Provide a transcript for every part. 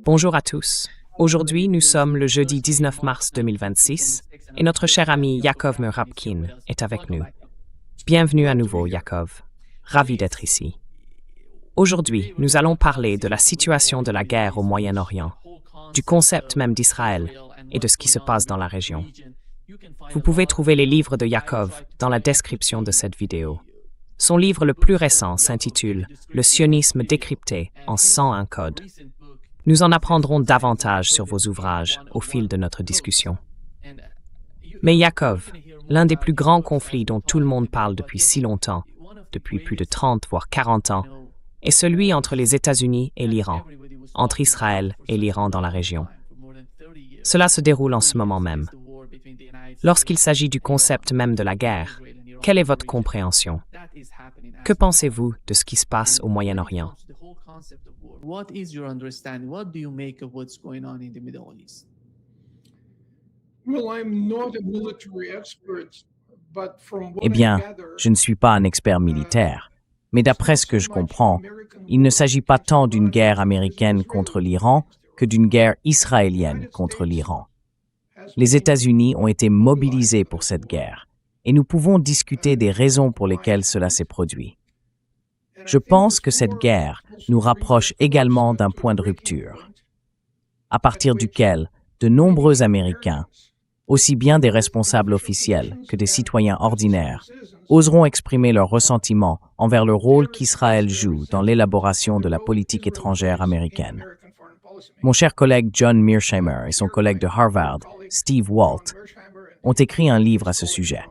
Bonjour à tous. Aujourd'hui, nous sommes le jeudi 19 mars 2026 et notre cher ami Yakov Merabkin est avec nous. Bienvenue à nouveau, Yakov. Ravi d'être ici. Aujourd'hui, nous allons parler de la situation de la guerre au Moyen-Orient, du concept même d'Israël et de ce qui se passe dans la région. Vous pouvez trouver les livres de Yakov dans la description de cette vidéo. Son livre le plus récent s'intitule « Le sionisme décrypté en 101 codes ». Nous en apprendrons davantage sur vos ouvrages au fil de notre discussion. Mais Yakov, l'un des plus grands conflits dont tout le monde parle depuis si longtemps, depuis plus de 30 voire 40 ans, est celui entre les États-Unis et l'Iran, entre Israël et l'Iran dans la région. Cela se déroule en ce moment même. Lorsqu'il s'agit du concept même de la guerre, quelle est votre compréhension? Que pensez-vous de ce qui se passe au Moyen-Orient? What is your understanding? What do you make of what's going on in the Middle East? Well, I'm not a military expert, but from what Eh bien, I gather, je ne suis pas un expert militaire, mais d'après ce que je comprends, il ne s'agit pas tant d'une guerre américaine contre l'Iran que d'une guerre israélienne contre l'Iran. Les États-Unis ont été mobilisés pour cette guerre, et nous pouvons discuter des raisons pour lesquelles cela s'est produit. Je pense que cette guerre nous rapproche également d'un point de rupture, à partir duquel de nombreux Américains, aussi bien des responsables officiels que des citoyens ordinaires, oseront exprimer leur ressentiment envers le rôle qu'Israël joue dans l'élaboration de la politique étrangère américaine. Mon cher collègue John Mearsheimer et son collègue de Harvard, Steve Walt, ont écrit un livre à ce sujet.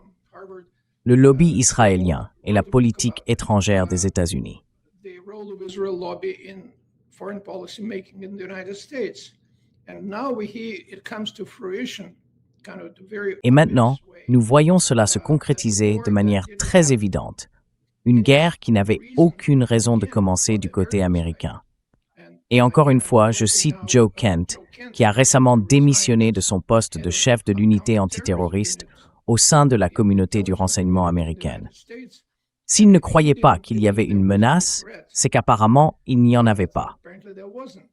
Le lobby israélien et la politique étrangère des États-Unis. the role of Israel lobby in foreign policy making in the United States. And now it comes to fruition, kind of the very Et maintenant, obvious way. nous voyons cela se concrétiser de manière très évidente. Une guerre qui n'avait aucune raison de commencer du côté américain. Et encore une fois, je cite Joe Kent, qui a récemment démissionné de son poste de chef de l'unité antiterroriste au sein de la communauté du renseignement américaine. S'il ne croyait pas qu'il y avait une menace, c'est qu'apparemment, il n'y en avait pas. Apparently there wasn't.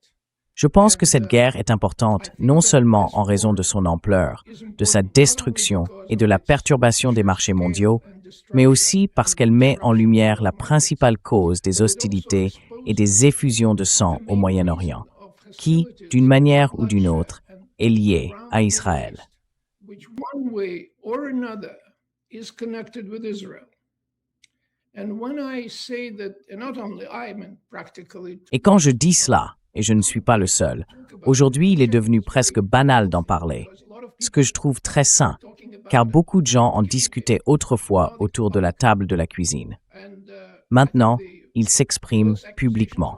Je pense que cette guerre est importante non seulement en raison de son ampleur, de sa destruction et de la perturbation des marchés mondiaux, mais aussi parce qu'elle met en lumière la principale cause des hostilités et des effusions de sang au Moyen-Orient, qui, d'une manière ou d'une autre, est liée à Israël. Which one way or another is connected with Israel. And when I say that, and not only I, but practically Et quand je dis cela, et je ne suis pas le seul, aujourd'hui il est devenu presque banal d'en parler, ce que je trouve très sain, car beaucoup de gens en discutaient autrefois autour de la table de la cuisine. Maintenant, ils s'expriment publiquement.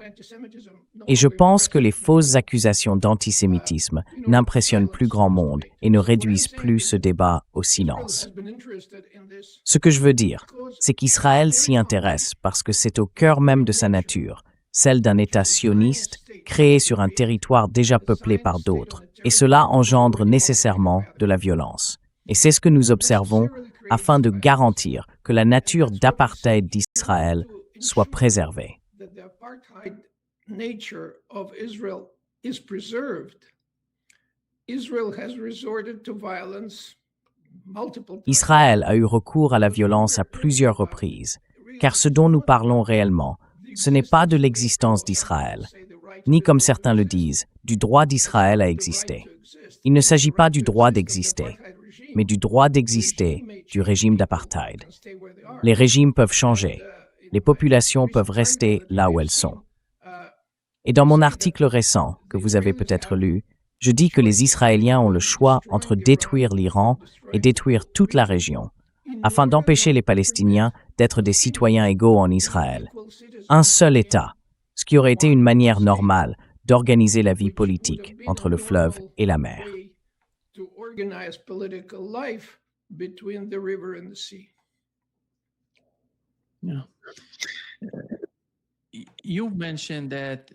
Et je pense que les fausses accusations d'antisémitisme n'impressionnent plus grand monde et ne réduisent plus ce débat au silence. Ce que je veux dire, c'est qu'Israël s'y intéresse parce que c'est au cœur même de sa nature, celle d'un État sioniste créé sur un territoire déjà peuplé par d'autres, et cela engendre nécessairement de la violence. Et c'est ce que nous observons afin de garantir que la nature d'apartheid d'Israël soit préservée. that the apartheid nature of Israel is preserved. Israel has resorted to violence multiple times. Israël a eu recours à la violence à plusieurs reprises, car ce dont nous parlons réellement, ce n'est pas de l'existence d'Israël, ni comme certains le disent, du droit d'Israël à exister. Il ne s'agit pas du droit d'exister, mais du droit d'exister du régime d'apartheid. Les régimes peuvent changer, les populations peuvent rester là où elles sont. Et dans mon article récent, que vous avez peut-être lu, je dis que les Israéliens ont le choix entre détruire l'Iran et détruire toute la région, afin d'empêcher les Palestiniens d'être des citoyens égaux en Israël. Un seul État, ce qui aurait été une manière normale d'organiser la vie politique entre le fleuve et la mer. To organize political life between the river and the sea. Yeah. You mentioned that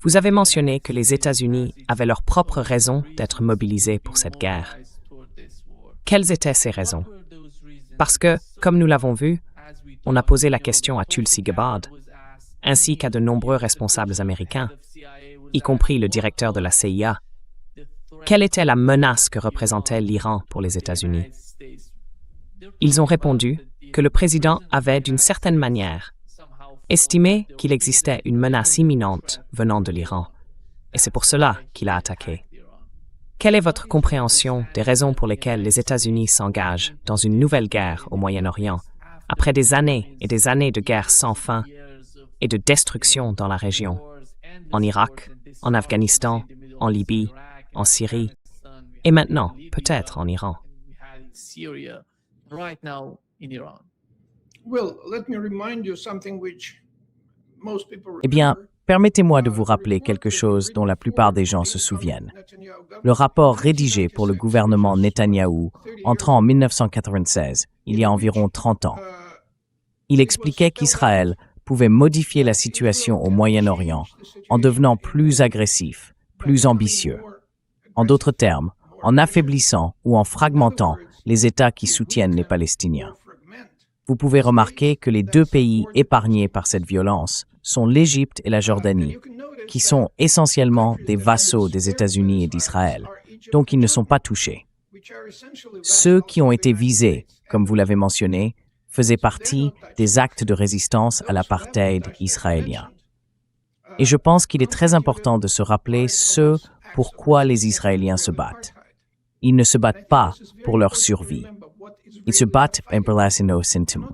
Vous avez mentionné que les États-Unis avaient leurs propres raisons d'être mobilisés pour cette guerre. Quelles étaient ces raisons? Parce que, comme nous l'avons vu, on a posé la question à Tulsi Gabbard, ainsi qu'à de nombreux responsables américains. y compris le directeur de la CIA. Quelle était la menace que représentait l'Iran pour les États-Unis? Ils ont répondu que le président avait, d'une certaine manière, estimé qu'il existait une menace imminente venant de l'Iran, et c'est pour cela qu'il a attaqué. Quelle est votre compréhension des raisons pour lesquelles les États-Unis s'engagent dans une nouvelle guerre au Moyen-Orient, après des années et des années de guerre sans fin et de destruction dans la région, en Irak, en Afghanistan, en Libye, en Syrie, et maintenant, peut-être en Iran? Eh bien, permettez-moi de vous rappeler quelque chose dont la plupart des gens se souviennent. Le rapport rédigé pour le gouvernement Netanyahou entrant en 1996, il y a environ 30 ans. Il expliquait qu'Israël pouvait modifier la situation au Moyen-Orient en devenant plus agressif, plus ambitieux. En d'autres termes, en affaiblissant ou en fragmentant les États qui soutiennent les Palestiniens. Vous pouvez remarquer que les deux pays épargnés par cette violence sont l'Égypte et la Jordanie, qui sont essentiellement des vassaux des États-Unis et d'Israël, donc ils ne sont pas touchés. Ceux qui ont été visés, comme vous l'avez mentionné, faisaient partie des actes de résistance à l'apartheid israélien. Et je pense qu'il est très important de se rappeler ce pourquoi les Israéliens se battent. Ils ne se battent pas pour leur survie. Ils se battent pour la sentimentum.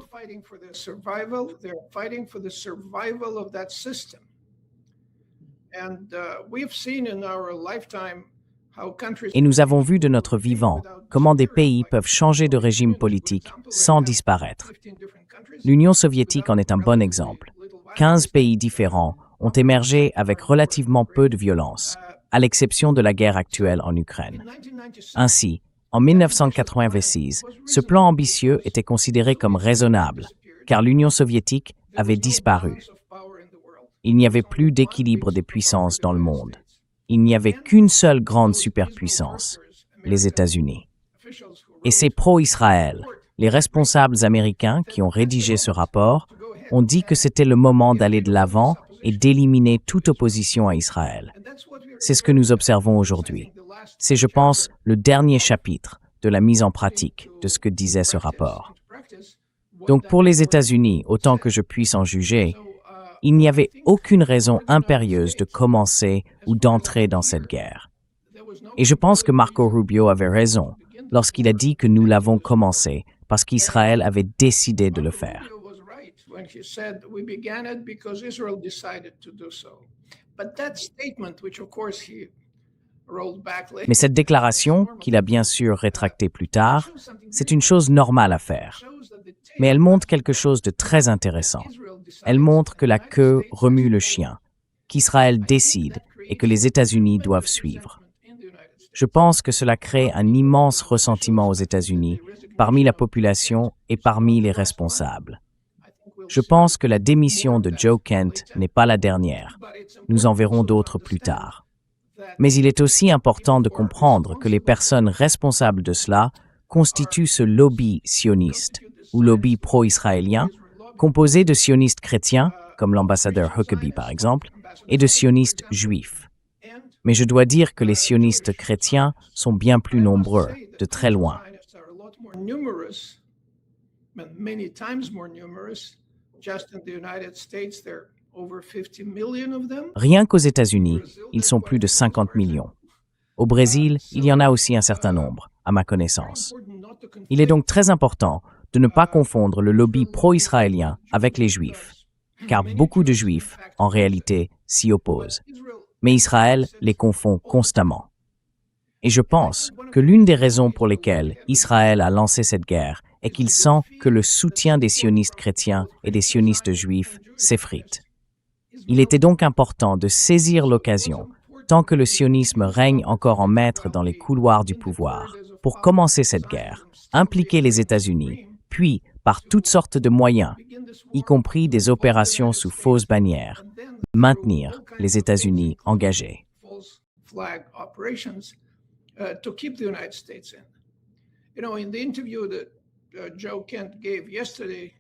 Et nous avons vu de notre vivant comment des pays peuvent changer de régime politique sans disparaître. L'Union soviétique en est un bon exemple. 15 pays différents ont émergé avec relativement peu de violence, à l'exception de la guerre actuelle en Ukraine. Ainsi, en 1986, ce plan ambitieux était considéré comme raisonnable, car l'Union soviétique avait disparu. Il n'y avait plus d'équilibre des puissances dans le monde. Il n'y avait qu'une seule grande superpuissance, les États-Unis. Et c'est pro-Israël. Les responsables américains qui ont rédigé ce rapport ont dit que c'était le moment d'aller de l'avant et d'éliminer toute opposition à Israël. C'est ce que nous observons aujourd'hui. C'est, je pense, le dernier chapitre de la mise en pratique de ce que disait ce rapport. Donc pour les États-Unis, autant que je puisse en juger, il n'y avait aucune raison impérieuse de commencer ou d'entrer dans cette guerre. Et je pense que Marco Rubio avait raison lorsqu'il a dit que nous l'avons commencé parce qu'Israël avait décidé de le faire. Mais cette déclaration, qu'il a bien sûr rétractée plus tard, c'est une chose normale à faire. Mais elle montre quelque chose de très intéressant. Elle montre que la queue remue le chien, qu'Israël décide et que les États-Unis doivent suivre. Je pense que cela crée un immense ressentiment aux États-Unis, parmi la population et parmi les responsables. Je pense que la démission de Joe Kent n'est pas la dernière. Nous en verrons d'autres plus tard. Mais il est aussi important de comprendre que les personnes responsables de cela constituent ce lobby sioniste, ou lobby pro-israélien, composé de sionistes chrétiens, comme l'ambassadeur Huckabee par exemple, et de sionistes juifs. Mais je dois dire que les sionistes chrétiens sont bien plus nombreux, de très loin. Rien qu'aux États-Unis, ils sont plus de 50 millions. Au Brésil, il y en a aussi un certain nombre, à ma connaissance. Il est donc très important de ne pas confondre le lobby pro-israélien avec les Juifs, car beaucoup de Juifs, en réalité, s'y opposent. Mais Israël les confond constamment. Et je pense que l'une des raisons pour lesquelles Israël a lancé cette guerre est qu'il sent que le soutien des sionistes chrétiens et des sionistes juifs s'effrite. Il était donc important de saisir l'occasion, tant que le sionisme règne encore en maître dans les couloirs du pouvoir, pour commencer cette guerre, impliquer les États-Unis, puis, par toutes sortes de moyens, y compris des opérations sous fausses bannières, maintenir les États-Unis engagés.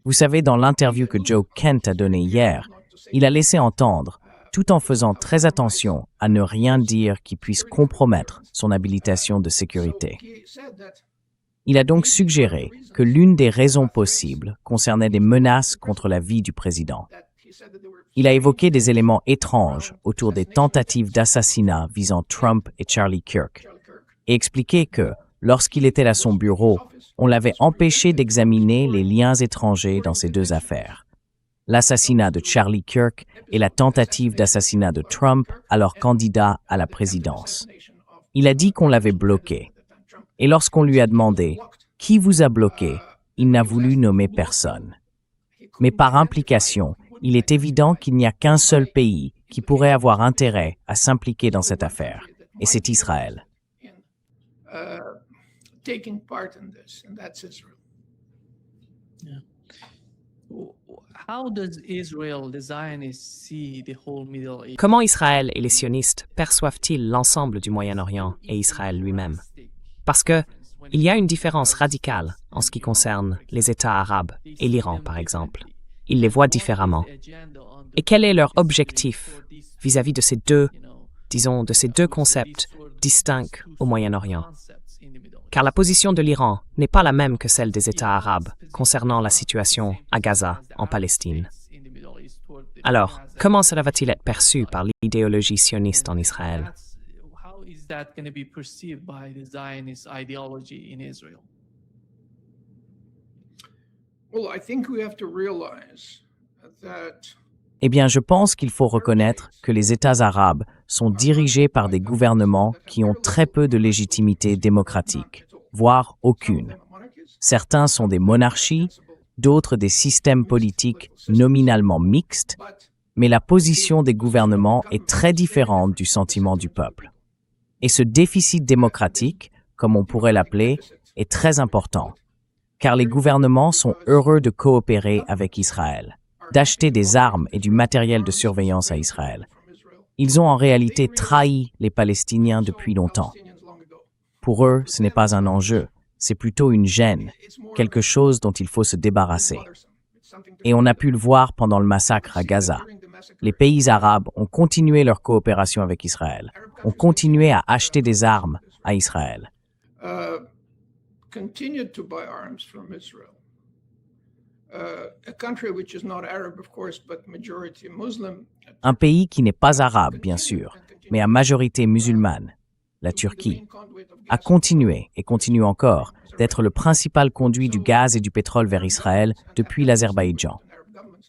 Vous savez, dans l'interview que Joe Kent a donnée hier, il a laissé entendre tout en faisant très attention à ne rien dire qui puisse compromettre son habilitation de sécurité. Il a donc suggéré que l'une des raisons possibles concernait des menaces contre la vie du président. Il a évoqué des éléments étranges autour des tentatives d'assassinat visant Trump et Charlie Kirk et expliqué que, lorsqu'il était à son bureau, on l'avait empêché d'examiner les liens étrangers dans ces deux affaires. L'assassinat de Charlie Kirk et la tentative d'assassinat de Trump, alors candidat à la présidence. Il a dit qu'on l'avait bloqué. Et lorsqu'on lui a demandé « Qui vous a bloqué ?», il n'a voulu nommer personne. Mais par implication, il est évident qu'il n'y a qu'un seul pays qui pourrait avoir intérêt à s'impliquer dans cette affaire, et c'est Israël. Taking part in this, and that's Israel. How does Israel, the Zionists, see the whole Middle East? Comment Israël et les sionistes perçoivent-ils l'ensemble du Moyen-Orient et Israël lui-même? Parce que il y a une différence radicale en ce qui concerne les États arabes et l'Iran, par exemple. Ils les voient différemment. Et quel est leur objectif vis-à-vis de ces deux, disons, de ces deux concepts distincts au Moyen-Orient? Car la position de l'Iran n'est pas la même que celle des États arabes concernant la situation à Gaza, en Palestine. Alors, comment cela va-t-il être perçu par l'idéologie sioniste en Israël? How is that going to be perceived by the Zionist ideology in Israel? Well, I think we have to realize that Eh bien, je pense qu'il faut reconnaître que les États arabes sont dirigés par des gouvernements qui ont très peu de légitimité démocratique, voire aucune. Certains sont des monarchies, d'autres des systèmes politiques nominalement mixtes, mais la position des gouvernements est très différente du sentiment du peuple. Et ce déficit démocratique, comme on pourrait l'appeler, est très important, car les gouvernements sont heureux de coopérer avec Israël, d'acheter des armes et du matériel de surveillance à Israël. Ils ont en réalité trahi les Palestiniens depuis longtemps. Pour eux, ce n'est pas un enjeu, c'est plutôt une gêne, quelque chose dont il faut se débarrasser. Et on a pu le voir pendant le massacre à Gaza. Les pays arabes ont continué leur coopération avec Israël, ont continué à acheter des armes à Israël. continued to buy arms from Israel. A country which is not Arab, of course, but majority Muslim. Un pays qui n'est pas arabe, bien sûr, mais à majorité musulmane, la Turquie, a continué et continue encore d'être le principal conduit du gaz et du pétrole vers Israël depuis l'Azerbaïdjan.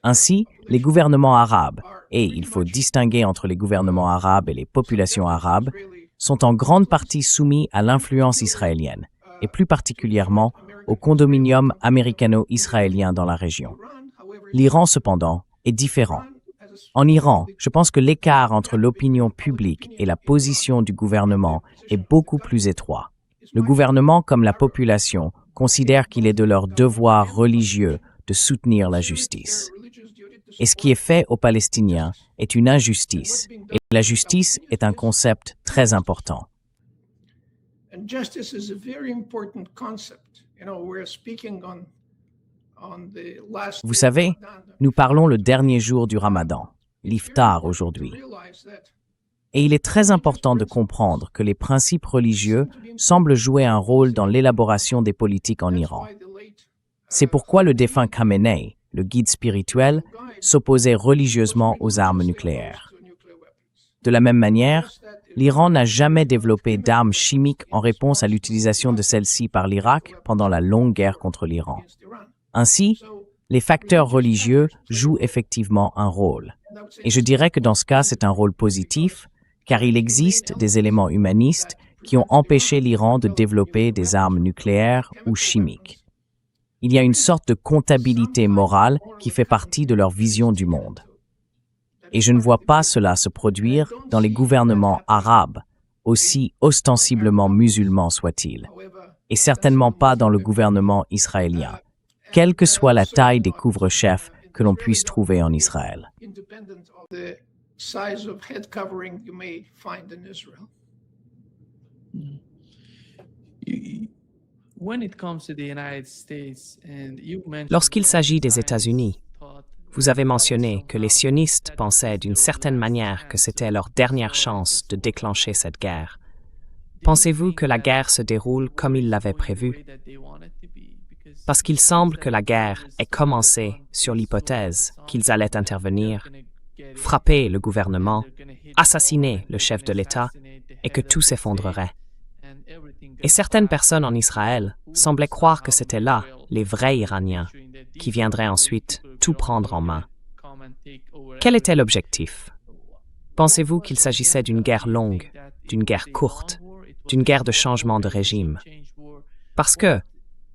Ainsi, les gouvernements arabes, et il faut distinguer entre les gouvernements arabes et les populations arabes, sont en grande partie soumis à l'influence israélienne, et plus particulièrement au condominium américano-israélien dans la région. L'Iran, cependant, est différent. En Iran, je pense que l'écart entre l'opinion publique et la position du gouvernement est beaucoup plus étroit. Le gouvernement, comme la population, considère qu'il est de leur devoir religieux de soutenir la justice. Et ce qui est fait aux Palestiniens est une injustice, et la justice est un concept très important. And justice is a very important concept. You know, we're speaking on the last. Vous savez, nous parlons le dernier jour du Ramadan, l'Iftar aujourd'hui. Et il est très important de comprendre que les principes religieux semblent jouer un rôle dans l'élaboration des politiques en Iran. C'est pourquoi le défunt Khamenei, le guide spirituel, s'opposait religieusement aux armes nucléaires. De la même manière, l'Iran n'a jamais développé d'armes chimiques en réponse à l'utilisation de celles-ci par l'Irak pendant la longue guerre contre l'Iran. Ainsi, les facteurs religieux jouent effectivement un rôle. Et je dirais que dans ce cas, c'est un rôle positif, car il existe des éléments humanistes qui ont empêché l'Iran de développer des armes nucléaires ou chimiques. Il y a une sorte de comptabilité morale qui fait partie de leur vision du monde. Et je ne vois pas cela se produire dans les gouvernements arabes, aussi ostensiblement musulmans soient-ils, et certainement pas dans le gouvernement israélien, quelle que soit la taille des couvre-chefs que l'on puisse trouver en Israël. Independent of the size of head covering you may find in Israel. When it comes to the United States, and you mentioned Lorsqu'il s'agit des États-Unis, Vous avez mentionné que les sionistes pensaient d'une certaine manière que c'était leur dernière chance de déclencher cette guerre. Pensez-vous que la guerre se déroule comme ils l'avaient prévu? Parce qu'il semble que la guerre ait commencé sur l'hypothèse qu'ils allaient intervenir, frapper le gouvernement, assassiner le chef de l'État et que tout s'effondrerait. Et certaines personnes en Israël semblaient croire que c'était là les vrais Iraniens qui viendraient ensuite tout prendre en main. Quel était l'objectif? Pensez-vous qu'il s'agissait d'une guerre longue, d'une guerre courte, d'une guerre de changement de régime? Parce que,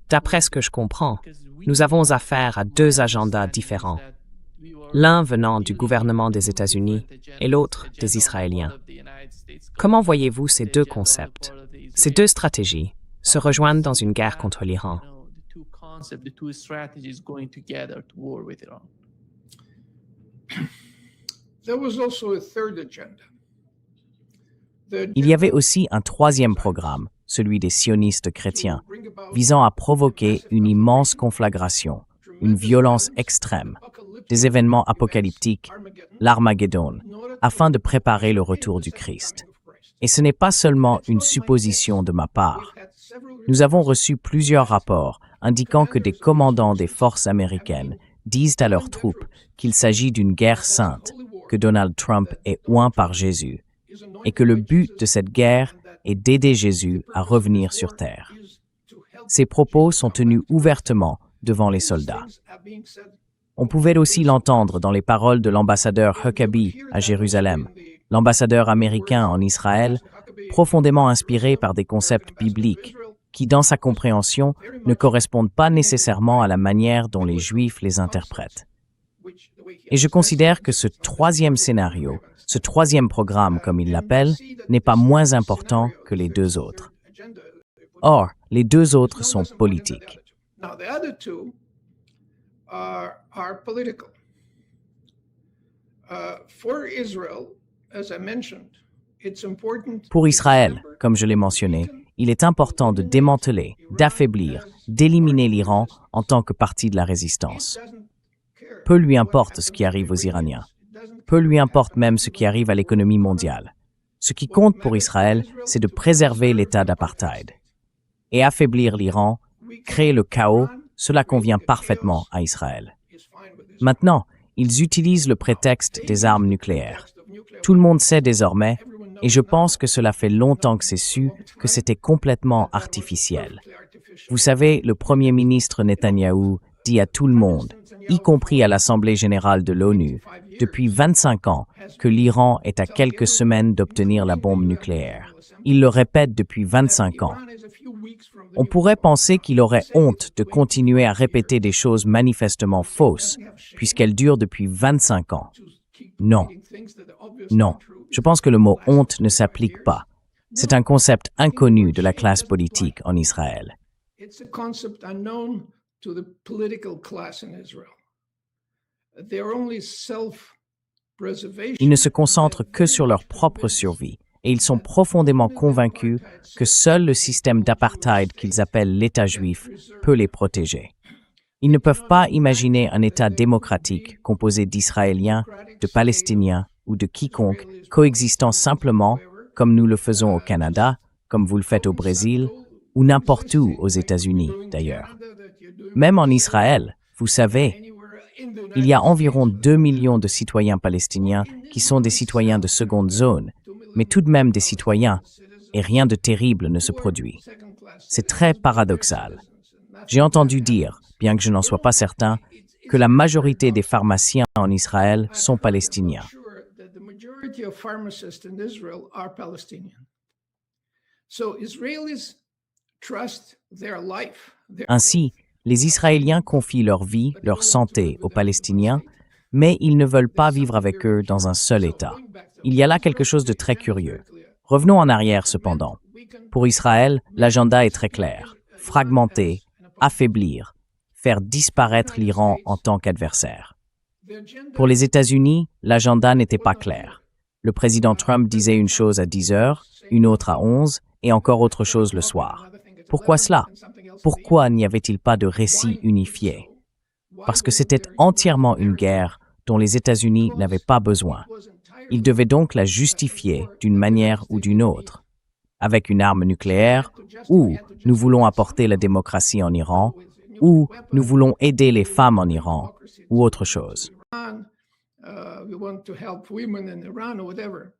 d'après ce que je comprends, nous avons affaire à deux agendas différents, l'un venant du gouvernement des États-Unis et l'autre des Israéliens. Comment voyez-vous ces deux concepts, ces deux stratégies, se rejoindre dans une guerre contre l'Iran? Il y avait aussi un troisième programme, celui des sionistes chrétiens, visant à provoquer une immense conflagration, une violence extrême, des événements apocalyptiques, l'Armageddon, afin de préparer le retour du Christ. Et ce n'est pas seulement une supposition de ma part. Nous avons reçu plusieurs rapports indiquant que des commandants des forces américaines disent à leurs troupes qu'il s'agit d'une guerre sainte, que Donald Trump est oint par Jésus, et que le but de cette guerre est d'aider Jésus à revenir sur terre. Ces propos sont tenus ouvertement devant les soldats. On pouvait aussi l'entendre dans les paroles de l'ambassadeur Huckabee à Jérusalem, l'ambassadeur américain en Israël, profondément inspiré par des concepts bibliques qui, dans sa compréhension, ne correspondent pas nécessairement à la manière dont les Juifs les interprètent. Et je considère que ce troisième scénario, ce troisième programme, comme il l'appelle, n'est pas moins important que les deux autres. Or, les deux autres sont politiques. Pour Israël, comme je l'ai mentionné, il est important de démanteler, d'affaiblir, d'éliminer l'Iran en tant que partie de la résistance. Peu lui importe ce qui arrive aux Iraniens. Peu lui importe même ce qui arrive à l'économie mondiale. Ce qui compte pour Israël, c'est de préserver l'état d'apartheid. Et affaiblir l'Iran, créer le chaos, cela convient parfaitement à Israël. Maintenant, ils utilisent le prétexte des armes nucléaires. Tout le monde sait désormais, et je pense que cela fait longtemps que c'est su, que c'était complètement artificiel. Vous savez, le Premier ministre Netanyahou dit à tout le monde, y compris à l'Assemblée générale de l'ONU, depuis 25 ans, que l'Iran est à quelques semaines d'obtenir la bombe nucléaire. Il le répète depuis 25 ans. On pourrait penser qu'il aurait honte de continuer à répéter des choses manifestement fausses, puisqu'elles durent depuis 25 ans. Non. Non. Je pense que le mot « honte » ne s'applique pas. C'est un concept inconnu de la classe politique en Israël. Ils ne se concentrent que sur leur propre survie et ils sont profondément convaincus que seul le système d'apartheid qu'ils appellent l'État juif peut les protéger. Ils ne peuvent pas imaginer un État démocratique composé d'Israéliens, de Palestiniens ou de quiconque coexistant simplement, comme nous le faisons au Canada, comme vous le faites au Brésil, ou n'importe où aux États-Unis d'ailleurs. Même en Israël, vous savez, il y a environ 2 millions de citoyens palestiniens qui sont des citoyens de seconde zone, mais tout de même des citoyens, et rien de terrible ne se produit. C'est très paradoxal. J'ai entendu dire, bien que je n'en sois pas certain, que la majorité des pharmaciens en Israël sont palestiniens. Ainsi, les Israéliens confient leur vie, leur santé aux Palestiniens, mais ils ne veulent pas vivre avec eux dans un seul État. Il y a là quelque chose de très curieux. Revenons en arrière cependant. Pour Israël, l'agenda est très clair. Fragmenter, affaiblir, faire disparaître l'Iran en tant qu'adversaire. Pour les États-Unis, l'agenda n'était pas clair. Le président Trump disait une chose à 10 heures, une autre à 11 et encore autre chose le soir. Pourquoi cela? Pourquoi n'y avait-il pas de récit unifié? parce que c'était entièrement une guerre dont les États-Unis n'avaient pas besoin. Ils devaient donc la justifier d'une manière ou d'une autre, avec une arme nucléaire, ou nous voulons apporter la démocratie en Iran, ou nous voulons aider les femmes en Iran, ou autre chose. We want to help women in Iran or whatever.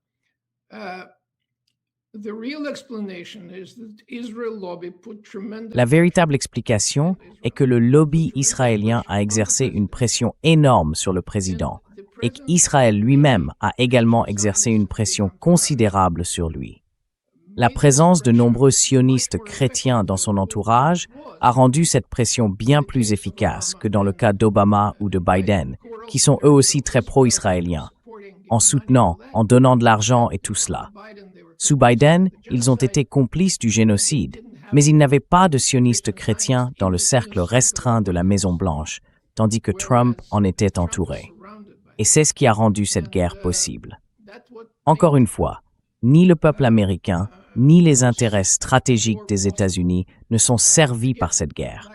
The real explanation is that Israel lobby put tremendous. La véritable explication est que le lobby israélien a exercé une pression énorme sur le président et qu'Israël lui-même a également exercé une pression considérable sur lui. La présence de nombreux sionistes chrétiens dans son entourage a rendu cette pression bien plus efficace que dans le cas d'Obama ou de Biden, qui sont eux aussi très pro-israéliens, en soutenant, en donnant de l'argent et tout cela. Sous Biden, ils ont été complices du génocide, mais ils n'avaient pas de sionistes chrétiens dans le cercle restreint de la Maison-Blanche, tandis que Trump en était entouré. Et c'est ce qui a rendu cette guerre possible. Encore une fois, ni le peuple américain, ni les intérêts stratégiques des États-Unis ne sont servis par cette guerre.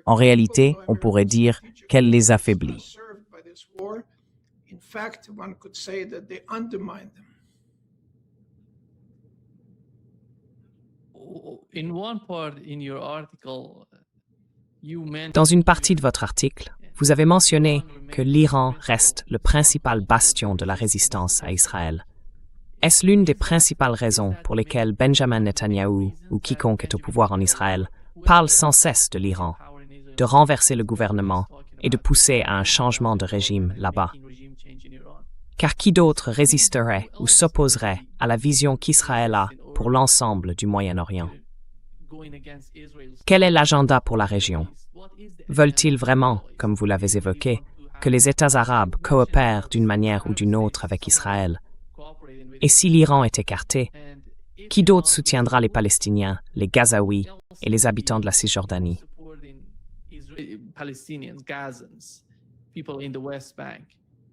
En réalité, on pourrait dire qu'elle les affaiblit. In fact, one could say that they undermine them. In one part in your article, you mentioned Dans une partie de votre article, vous avez mentionné que l'Iran reste le principal bastion de la résistance à Israël. Est-ce l'une des principales raisons pour lesquelles Benjamin Netanyahou ou quiconque est au pouvoir en Israël parle sans cesse de l'Iran, de renverser le gouvernement et de pousser à un changement de régime là-bas? Car qui d'autre résisterait ou s'opposerait à la vision qu'Israël a pour l'ensemble du Moyen-Orient? Quel est l'agenda pour la région? Veulent-ils vraiment, comme vous l'avez évoqué, que les États arabes coopèrent d'une manière ou d'une autre avec Israël? Et si l'Iran est écarté, qui d'autre soutiendra les Palestiniens, les Gazaouis et les habitants de la Cisjordanie? Palestinians, Gazans, people in the West Bank.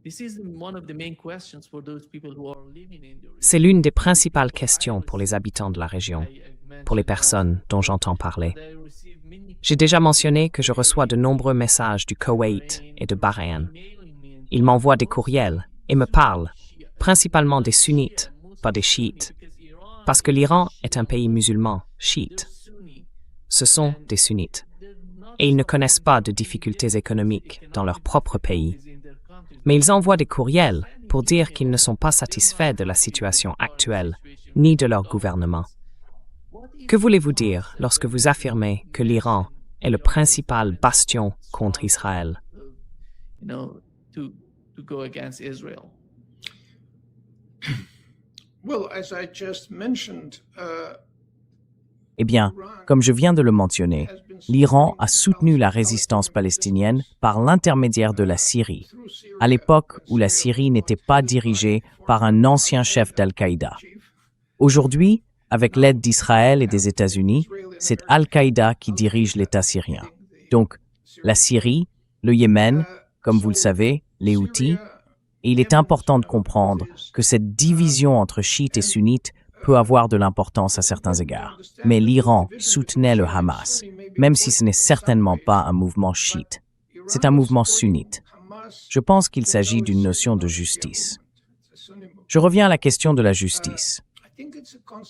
This is one of the main questions for those people who are living in the region. C'est l'une des principales questions pour les habitants de la région, pour les personnes dont j'entends parler. J'ai déjà mentionné que je reçois de nombreux messages du Koweït et de Bahreïn. Ils m'envoient des courriels et me parlent, principalement des sunnites, pas des chiites, parce que l'Iran est un pays musulman, chiite. Ce sont des sunnites. Et ils ne connaissent pas de difficultés économiques dans leur propre pays. Mais ils envoient des courriels pour dire qu'ils ne sont pas satisfaits de la situation actuelle, ni de leur gouvernement. Que voulez-vous dire lorsque vous affirmez que l'Iran est le principal bastion contre Israël? You know, to go against Israel. Well, as I just mentioned, Eh bien, comme je viens de le mentionner, l'Iran a soutenu la résistance palestinienne par l'intermédiaire de la Syrie, à l'époque où la Syrie n'était pas dirigée par un ancien chef d'Al-Qaïda. Aujourd'hui, avec l'aide d'Israël et des États-Unis, c'est Al-Qaïda qui dirige l'État syrien. Donc, la Syrie, le Yémen, comme vous le savez, les Houthis, et il est important de comprendre que cette division entre chiites et sunnites peut avoir de l'importance à certains égards. Mais l'Iran soutenait le Hamas, même si ce n'est certainement pas un mouvement chiite. C'est un mouvement sunnite. Je pense qu'il s'agit d'une notion de justice. Je reviens à la question de la justice.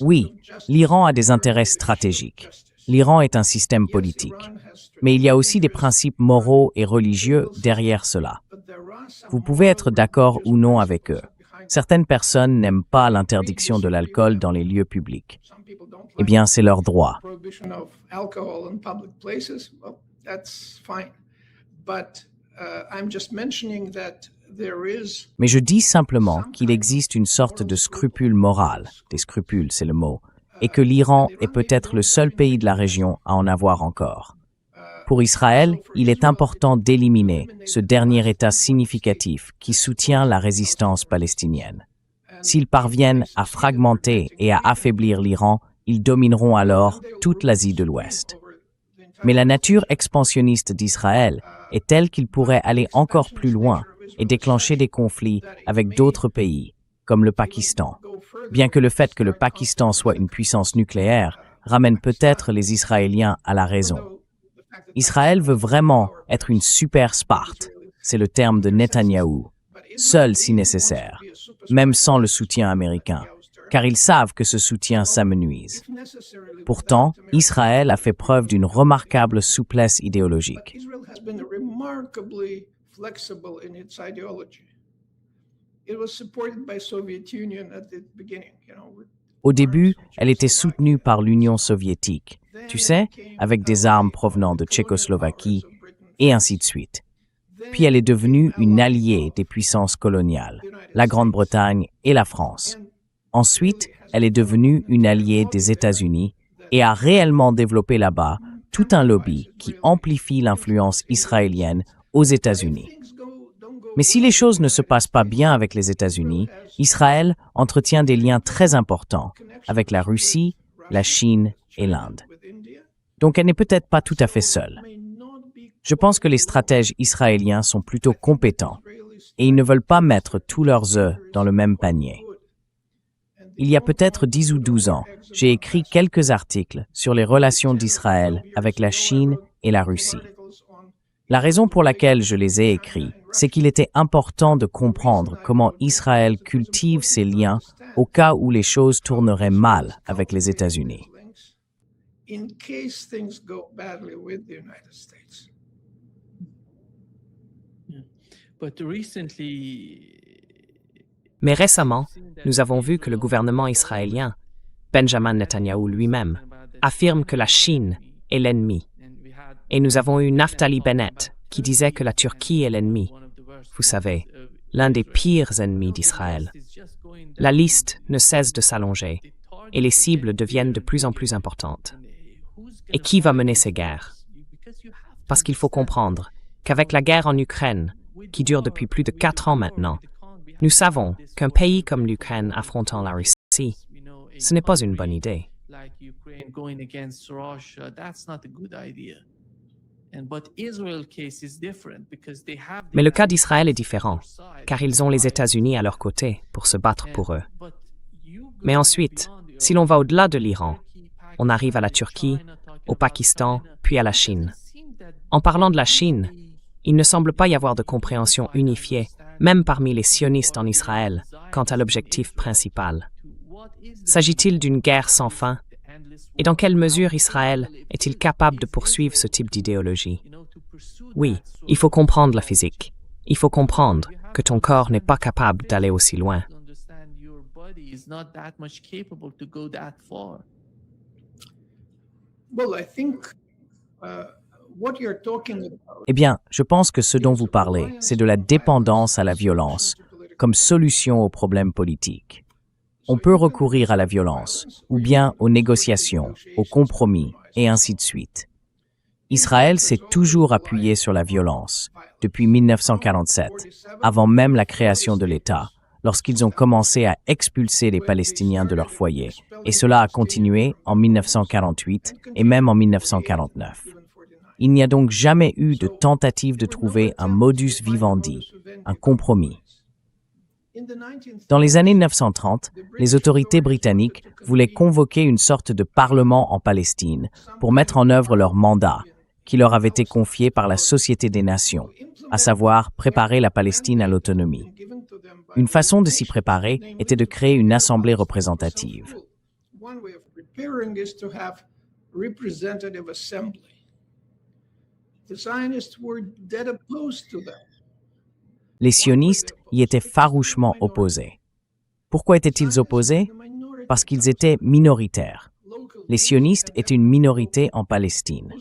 Oui, l'Iran a des intérêts stratégiques. L'Iran est un système politique. Mais il y a aussi des principes moraux et religieux derrière cela. Vous pouvez être d'accord ou non avec eux. Certaines personnes n'aiment pas l'interdiction de l'alcool dans les lieux publics. Eh bien, c'est leur droit. Mais je dis simplement qu'il existe une sorte de scrupule moral, des scrupules, c'est le mot, et que l'Iran est peut-être le seul pays de la région à en avoir encore. Pour Israël, il est important d'éliminer ce dernier État significatif qui soutient la résistance palestinienne. S'ils parviennent à fragmenter et à affaiblir l'Iran, ils domineront alors toute l'Asie de l'Ouest. Mais la nature expansionniste d'Israël est telle qu'il pourrait aller encore plus loin et déclencher des conflits avec d'autres pays, comme le Pakistan. Bien que le fait que le Pakistan soit une puissance nucléaire ramène peut-être les Israéliens à la raison. Israël veut vraiment être une super Sparte, c'est le terme de Netanyahou, seul si nécessaire, même sans le soutien américain, car ils savent que ce soutien s'amenuise. Pourtant, Israël a fait preuve d'une remarquable souplesse idéologique. Israel has been remarkably flexible in its ideology. It was supported by Soviet Union at the beginning, Au début, elle était soutenue par l'Union soviétique, tu sais, avec des armes provenant de Tchécoslovaquie, et ainsi de suite. Puis elle est devenue une alliée des puissances coloniales, la Grande-Bretagne et la France. Ensuite, elle est devenue une alliée des États-Unis et a réellement développé là-bas tout un lobby qui amplifie l'influence israélienne aux États-Unis. Mais si les choses ne se passent pas bien avec les États-Unis, Israël entretient des liens très importants avec la Russie, la Chine et l'Inde. Donc elle n'est peut-être pas tout à fait seule. Je pense que les stratèges israéliens sont plutôt compétents et ils ne veulent pas mettre tous leurs œufs dans le même panier. Il y a peut-être 10 ou 12 ans, j'ai écrit quelques articles sur les relations d'Israël avec la Chine et la Russie. La raison pour laquelle je les ai écrits, c'est qu'il était important de comprendre comment Israël cultive ses liens au cas où les choses tourneraient mal avec les États-Unis. in case things go badly with the United States. But recently, Mais récemment, nous avons vu que le gouvernement israélien, Benjamin Netanyahou lui-même, affirme que la Chine est l'ennemi. Et nous avons eu Naftali Bennett qui disait que la Turquie est l'ennemi. Vous savez, l'un des pires ennemis d'Israël. La liste ne cesse de s'allonger et les cibles deviennent de plus en plus importantes. Et qui va mener ces guerres? Parce qu'il faut comprendre qu'avec la guerre en Ukraine, qui dure depuis plus de 4 ans maintenant, nous savons qu'un pays comme l'Ukraine affrontant la Russie, ce n'est pas une bonne idée. Mais le cas d'Israël est différent, car ils ont les États-Unis à leur côté pour se battre pour eux. Mais ensuite, si l'on va au-delà de l'Iran, on arrive à la Turquie, au Pakistan, puis à la Chine. En parlant de la Chine, il ne semble pas y avoir de compréhension unifiée, même parmi les sionistes en Israël, quant à l'objectif principal. S'agit-il d'une guerre sans fin? Et dans quelle mesure Israël est-il capable de poursuivre ce type d'idéologie? Oui, il faut comprendre la physique. Il faut comprendre que ton corps n'est pas capable d'aller aussi loin. Well, I think what you're talking about Eh bien, je pense que ce dont vous parlez, c'est de la dépendance à la violence comme solution aux problèmes politiques. On peut recourir à la violence, ou bien aux négociations, aux compromis, et ainsi de suite. Israël s'est toujours appuyé sur la violence, depuis 1947, avant même la création de l'État, lorsqu'ils ont commencé à expulser les Palestiniens de leur foyer, et cela a continué en 1948 et même en 1949. Il n'y a donc jamais eu de tentative de trouver un modus vivendi, un compromis. Dans les années 1930, les autorités britanniques voulaient convoquer une sorte de parlement en Palestine pour mettre en œuvre leur mandat, qui leur avait été confié par la Société des Nations, à savoir préparer la Palestine à l'autonomie. Une façon de s'y préparer était de créer une assemblée représentative. one way of preparing is to have representative assembly. The Zionists were dead opposed to that. Les sionistes y étaient farouchement opposés. Pourquoi étaient-ils opposés? Parce qu'ils étaient minoritaires. Les sionistes étaient une minorité en Palestine.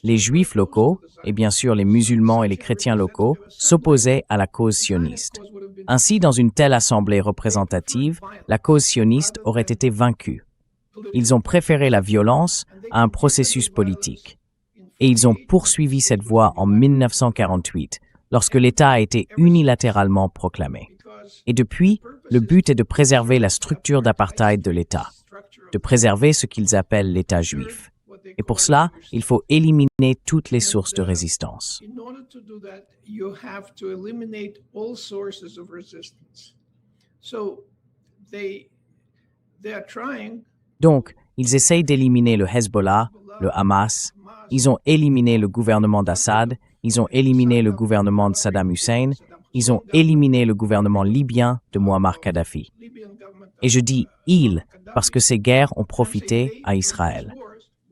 Les juifs locaux, et bien sûr les musulmans et les chrétiens locaux, s'opposaient à la cause sioniste. Ainsi, dans une telle assemblée représentative, la cause sioniste aurait été vaincue. Ils ont préféré la violence à un processus politique. Et ils ont poursuivi cette voie en 1948, lorsque l'État a été unilatéralement proclamé. Et depuis, le but est de préserver la structure d'apartheid de l'État, de préserver ce qu'ils appellent l'État juif. Et pour cela, il faut éliminer toutes les sources de résistance. In order to do that, you have to eliminate all sources of resistance. So they are trying. Donc, ils essayent d'éliminer le Hezbollah, le Hamas, ils ont éliminé le gouvernement d'Assad, ils ont éliminé le gouvernement de Saddam Hussein, ils ont éliminé le gouvernement libyen de Muammar Kadhafi. Et je dis « ils » parce que ces guerres ont profité à Israël.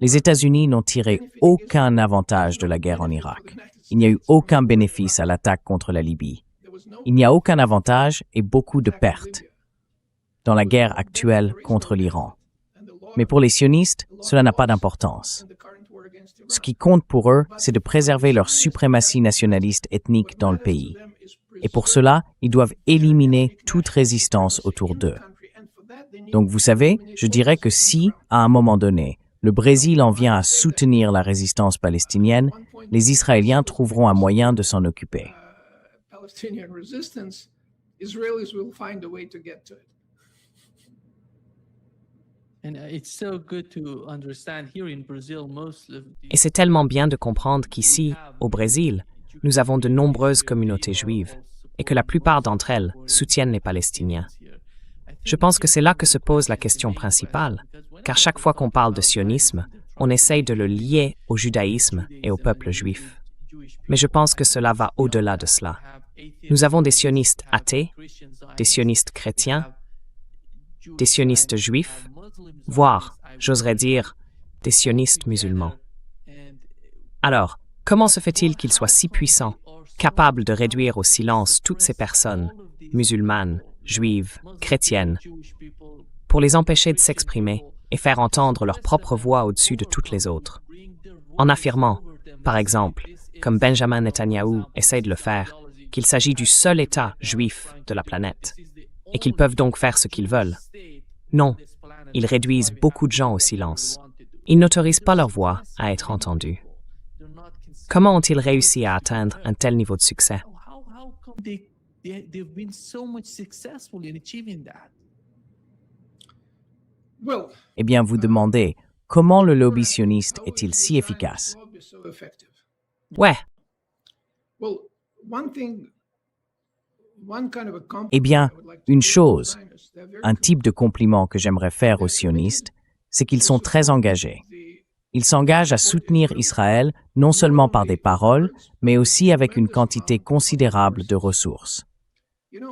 Les États-Unis n'ont tiré aucun avantage de la guerre en Irak. Il n'y a eu aucun bénéfice à l'attaque contre la Libye. Il n'y a aucun avantage et beaucoup de pertes dans la guerre actuelle contre l'Iran. Mais pour les sionistes, cela n'a pas d'importance. Ce qui compte pour eux, c'est de préserver leur suprématie nationaliste ethnique dans le pays. Et pour cela, ils doivent éliminer toute résistance autour d'eux. Donc vous savez, je dirais que si, à un moment donné, le Brésil en vient à soutenir la résistance palestinienne, les Israéliens trouveront un moyen de s'en occuper. Palestinian resistance, Israelis will find a way to get to it. And it's so good to understand here in Brazil, most of Et c'est tellement bien de comprendre qu'ici, au Brésil, nous avons de nombreuses communautés juives et que la plupart d'entre elles soutiennent les Palestiniens. Je pense que c'est là que se pose la question principale, car chaque fois qu'on parle de sionisme, on essaye de le lier au judaïsme et au peuple juif. Mais je pense que cela va au-delà de cela. Nous avons des sionistes athées, des sionistes chrétiens, des sionistes juifs, voire, j'oserais dire, des sionistes musulmans. Alors, comment se fait-il qu'ils soient si puissants, capables de réduire au silence toutes ces personnes, musulmanes, juives, chrétiennes, pour les empêcher de s'exprimer et faire entendre leur propre voix au-dessus de toutes les autres, en affirmant, par exemple, comme Benjamin Netanyahou essaie de le faire, qu'il s'agit du seul État juif de la planète, et qu'ils peuvent donc faire ce qu'ils veulent. Non, ils réduisent beaucoup de gens au silence. Ils n'autorisent pas leur voix à être entendue. Comment ont-ils réussi à atteindre un tel niveau de succès? how come they've been so much successful in achieving that? Well, Eh bien, vous demandez, comment le lobby sioniste est-il si efficace? so effective. Ouais, Well, one kind of a compliment Eh bien, I would like to une give to chose, Zionists, they're very un type de compliment que j'aimerais faire aux sionistes, c'est qu'ils sont très engagés. Ils s'engagent à soutenir Israël non seulement par des paroles, mais aussi avec une quantité considérable de ressources.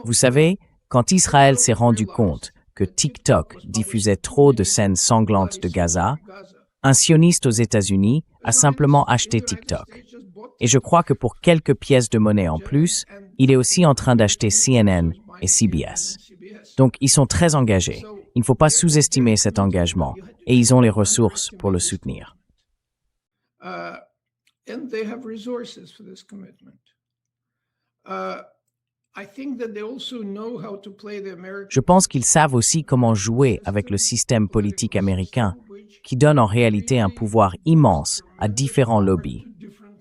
Vous savez, quand Israël s'est rendu compte que TikTok diffusait trop de scènes sanglantes de Gaza, un sioniste aux États-Unis a simplement acheté TikTok. Et je crois que pour quelques pièces de monnaie en plus, il est aussi en train d'acheter CNN et CBS. Donc, ils sont très engagés. Il ne faut pas sous-estimer cet engagement. Et ils ont les ressources pour le soutenir. And they have resources for this commitment. I think that they also know how to play the American. Je pense qu'ils savent aussi comment jouer avec le système politique américain, qui donne en réalité un pouvoir immense à différents lobbies.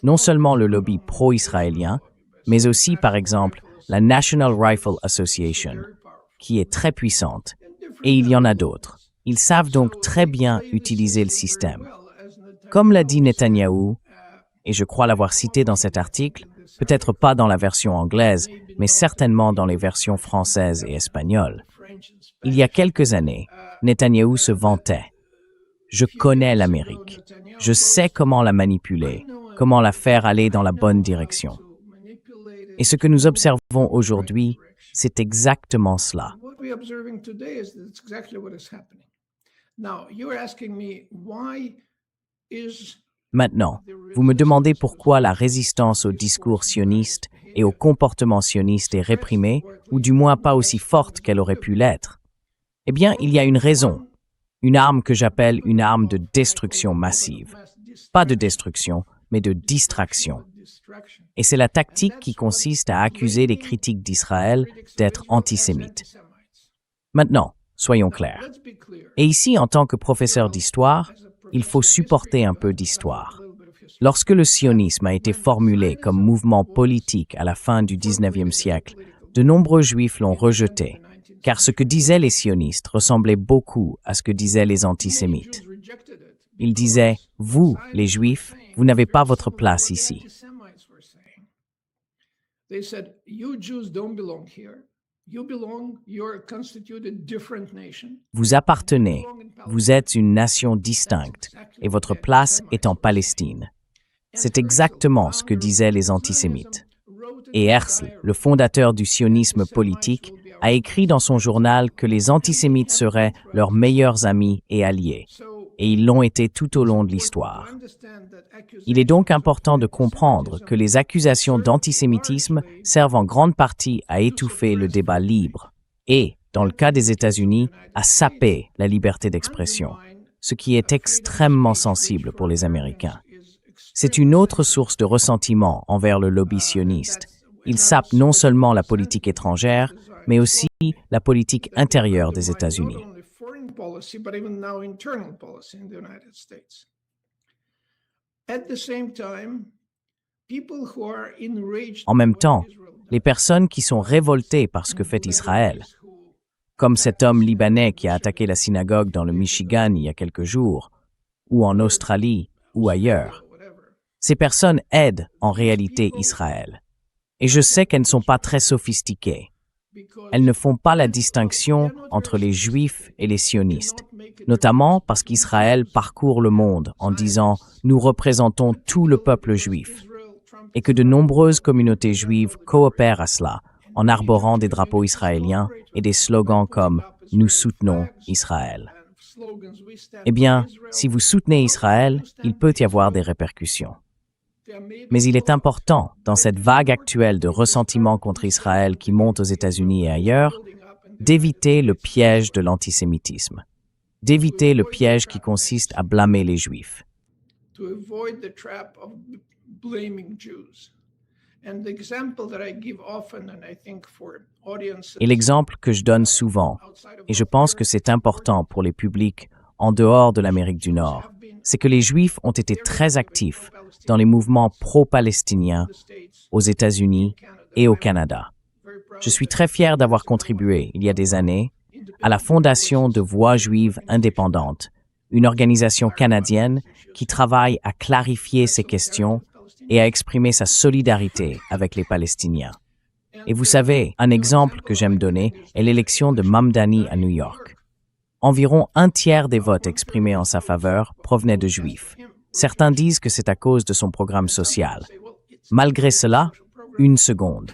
Non seulement le lobby pro-israélien, mais aussi, par exemple, la National Rifle Association, qui est très puissante. Et il y en a d'autres. Ils savent donc très bien utiliser le système. Comme l'a dit Netanyahou, et je crois l'avoir cité dans cet article, peut-être pas dans la version anglaise, mais certainement dans les versions françaises et espagnoles. Il y a quelques années, Netanyahou se vantait. Je connais l'Amérique. Je sais comment la manipuler, comment la faire aller dans la bonne direction. Et ce que nous observons aujourd'hui, c'est exactement cela. What we're observing today is that's exactly what is happening. Now, you're asking me why is Maintenant, vous me demandez pourquoi la résistance au discours sioniste et au comportement sioniste est réprimée, ou du moins pas aussi forte qu'elle aurait pu l'être. Eh bien, il y a une raison. Une arme que j'appelle une arme de destruction massive. Pas de destruction, mais de distraction. Et c'est la tactique qui consiste à accuser les critiques d'Israël d'être antisémites. Maintenant, soyons clairs. Et ici, en tant que professeur d'histoire, il faut supporter un peu d'histoire. Lorsque le sionisme a été formulé comme mouvement politique à la fin du 19e siècle, de nombreux juifs l'ont rejeté, car ce que disaient les sionistes ressemblait beaucoup à ce que disaient les antisémites. Ils disaient, « Vous, les juifs, vous n'avez pas votre place ici. » They said, you Jews don't belong here. You belong, you're constituted different nation. Vous appartenez, vous êtes une nation distincte, et votre place est en Palestine. C'est exactement ce que disaient les antisémites. Et Herzl, le fondateur du sionisme politique, a écrit dans son journal que les antisémites seraient leurs meilleurs amis et alliés, et ils l'ont été tout au long de l'histoire. Il est donc important de comprendre que les accusations d'antisémitisme servent en grande partie à étouffer le débat libre et, dans le cas des États-Unis, à saper la liberté d'expression, ce qui est extrêmement sensible pour les Américains. C'est une autre source de ressentiment envers le lobby sioniste. Il sape non seulement la politique étrangère, mais aussi la politique intérieure des États-Unis. En même temps, les personnes qui sont révoltées par ce que fait Israël, comme cet homme libanais qui a attaqué la synagogue dans le Michigan il y a quelques jours, ou en Australie, ou ailleurs, ces personnes aident en réalité Israël. Et je sais qu'elles ne sont pas très sophistiquées. Elles ne font pas la distinction entre les Juifs et les sionistes, notamment parce qu'Israël parcourt le monde en disant « nous représentons tout le peuple juif » et que de nombreuses communautés juives coopèrent à cela en arborant des drapeaux israéliens et des slogans comme « nous soutenons Israël ». Eh bien, si vous soutenez Israël, il peut y avoir des répercussions. Mais il est important, dans cette vague actuelle de ressentiment contre Israël qui monte aux États-Unis et ailleurs, d'éviter le piège de l'antisémitisme, d'éviter le piège qui consiste à blâmer les Juifs. Et l'exemple que je donne souvent, et je pense que c'est important pour les publics en dehors de l'Amérique du Nord, c'est que les Juifs ont été très actifs dans les mouvements pro-palestiniens aux États-Unis et au Canada. Je suis très fier d'avoir contribué, il y a des années, à la fondation de Voix juives indépendantes, une organisation canadienne qui travaille à clarifier ces questions et à exprimer sa solidarité avec les Palestiniens. Et vous savez, un exemple que j'aime donner est l'élection de Mamdani à New York. Environ un tiers des votes exprimés en sa faveur provenaient de Juifs. Certains disent que c'est à cause de son programme social. Malgré cela, une seconde.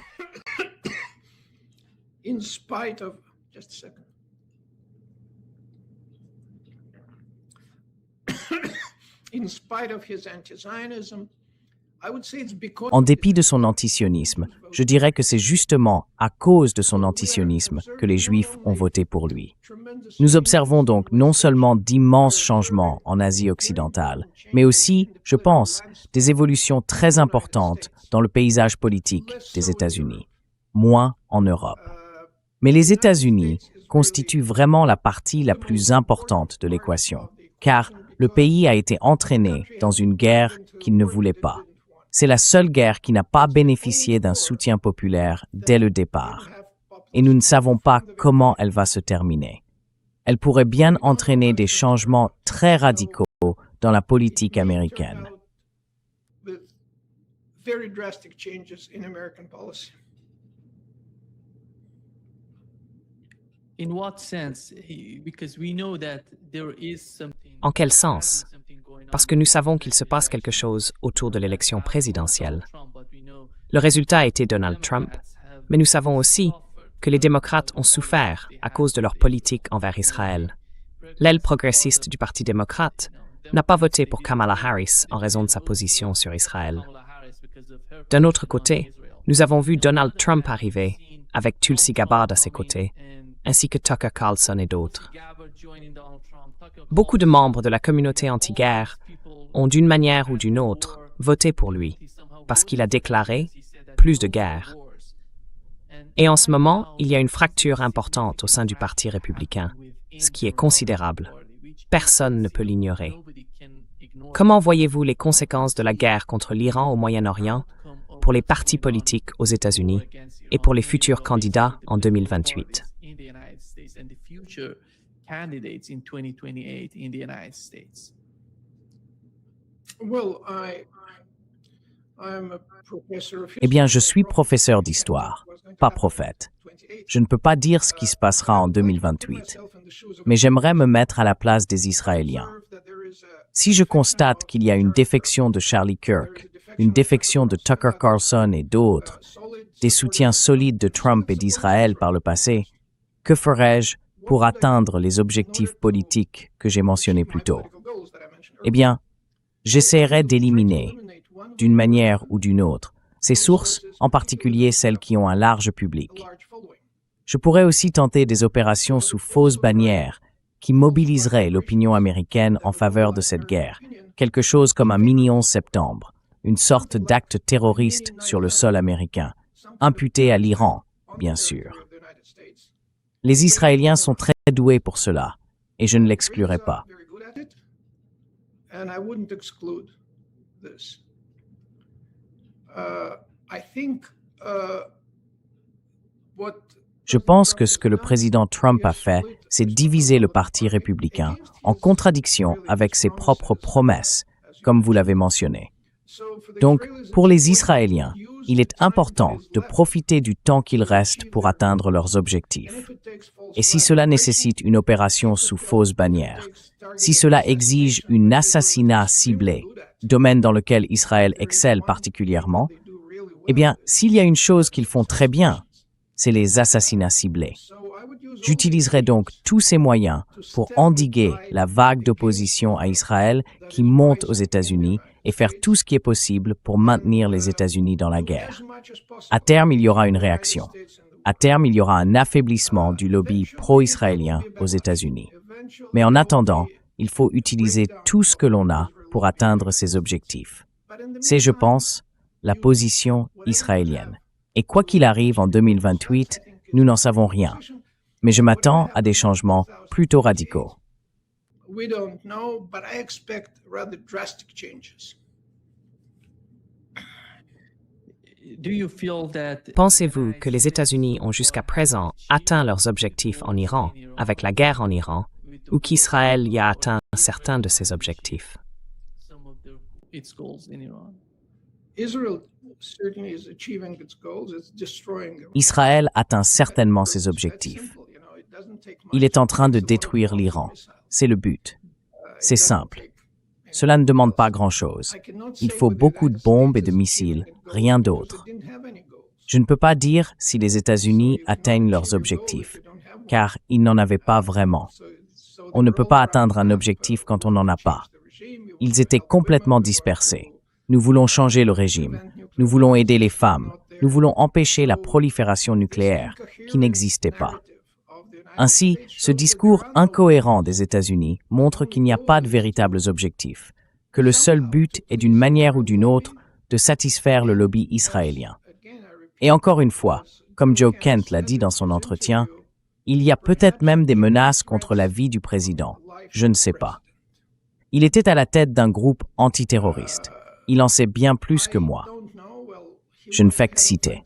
En dépit de son antisionisme, je dirais que c'est justement à cause de son antisionisme que les Juifs ont voté pour lui. Nous observons donc non seulement d'immenses changements en Asie occidentale, mais aussi, je pense, des évolutions très importantes dans le paysage politique des États-Unis, moins en Europe. Mais les États-Unis constituent vraiment la partie la plus importante de l'équation, car le pays a été entraîné dans une guerre qu'il ne voulait pas. C'est la seule guerre qui n'a pas bénéficié d'un soutien populaire dès le départ. Et nous ne savons pas comment elle va se terminer. Elle pourrait bien entraîner des changements très radicaux dans la politique américaine. En quel sens? Parce que nous savons qu'il se passe quelque chose autour de l'élection présidentielle. Le résultat a été Donald Trump, mais nous savons aussi que les démocrates ont souffert à cause de leur politique envers Israël. L'aile progressiste du Parti démocrate n'a pas voté pour Kamala Harris en raison de sa position sur Israël. D'un autre côté, nous avons vu Donald Trump arriver avec Tulsi Gabbard à ses côtés, ainsi que Tucker Carlson et d'autres. Beaucoup de membres de la communauté anti-guerre ont d'une manière ou d'une autre voté pour lui, parce qu'il a déclaré plus de guerre. Et en ce moment, il y a une fracture importante au sein du Parti républicain, ce qui est considérable. Personne ne peut l'ignorer. Comment voyez-vous les conséquences de la guerre contre l'Iran au Moyen-Orient pour les partis politiques aux États-Unis et pour les futurs candidats en 2028? Candidates in 2028 in the United States? Well, Eh bien, je suis professeur d'histoire, pas prophète. Je ne peux pas dire ce qui se passera en 2028, mais j'aimerais me mettre à la place des Israéliens. Si je constate qu'il y a une défection de Charlie Kirk, une défection de Tucker Carlson et d'autres, des soutiens solides de Trump et d'Israël par le passé, que ferais-je pour atteindre les objectifs politiques que j'ai mentionnés plus tôt? Eh bien, j'essaierai d'éliminer, d'une manière ou d'une autre, ces sources, en particulier celles qui ont un large public. Je pourrais aussi tenter des opérations sous fausse bannière qui mobiliseraient l'opinion américaine en faveur de cette guerre, quelque chose comme un mini 11 septembre, une sorte d'acte terroriste sur le sol américain, imputé à l'Iran, bien sûr. Les Israéliens sont très doués pour cela, et je ne l'exclurai pas. Je pense que ce que le président Trump a fait, c'est diviser le Parti républicain en contradiction avec ses propres promesses, comme vous l'avez mentionné. Donc, pour les Israéliens, il est important de profiter du temps qu'il reste pour atteindre leurs objectifs. Et si cela nécessite une opération sous fausse bannière, si cela exige un assassinat ciblé, domaine dans lequel Israël excelle particulièrement, eh bien, s'il y a une chose qu'ils font très bien, c'est les assassinats ciblés. J'utiliserai donc tous ces moyens pour endiguer la vague d'opposition à Israël qui monte aux États-Unis et faire tout ce qui est possible pour maintenir les États-Unis dans la guerre. À terme, il y aura une réaction. À terme, il y aura un affaiblissement du lobby pro-israélien aux États-Unis. Mais en attendant, il faut utiliser tout ce que l'on a pour atteindre ces objectifs. C'est, je pense, la position israélienne. Et quoi qu'il arrive en 2028, nous n'en savons rien. Mais je m'attends à des changements plutôt radicaux. We don't know, but I expect rather drastic changes. Pensez-vous que les États-Unis ont jusqu'à présent atteint leurs objectifs en Iran, avec la guerre en Iran, ou qu'Israël y a atteint certains de ses objectifs? Israël atteint certainement ses objectifs. Il est en train de détruire l'Iran. C'est le but. C'est simple. Cela ne demande pas grand-chose. Il faut beaucoup de bombes et de missiles, rien d'autre. Je ne peux pas dire si les États-Unis atteignent leurs objectifs, car ils n'en avaient pas vraiment. On ne peut pas atteindre un objectif quand on n'en a pas. Ils étaient complètement dispersés. Nous voulons changer le régime. Nous voulons aider les femmes. Nous voulons empêcher la prolifération nucléaire, qui n'existait pas. Ainsi, ce discours incohérent des États-Unis montre qu'il n'y a pas de véritables objectifs, que le seul but est d'une manière ou d'une autre de satisfaire le lobby israélien. Et encore une fois, comme Joe Kent l'a dit dans son entretien, il y a peut-être même des menaces contre la vie du président. Je ne sais pas. Il était à la tête d'un groupe antiterroriste. Il en sait bien plus que moi. Je ne fais que citer.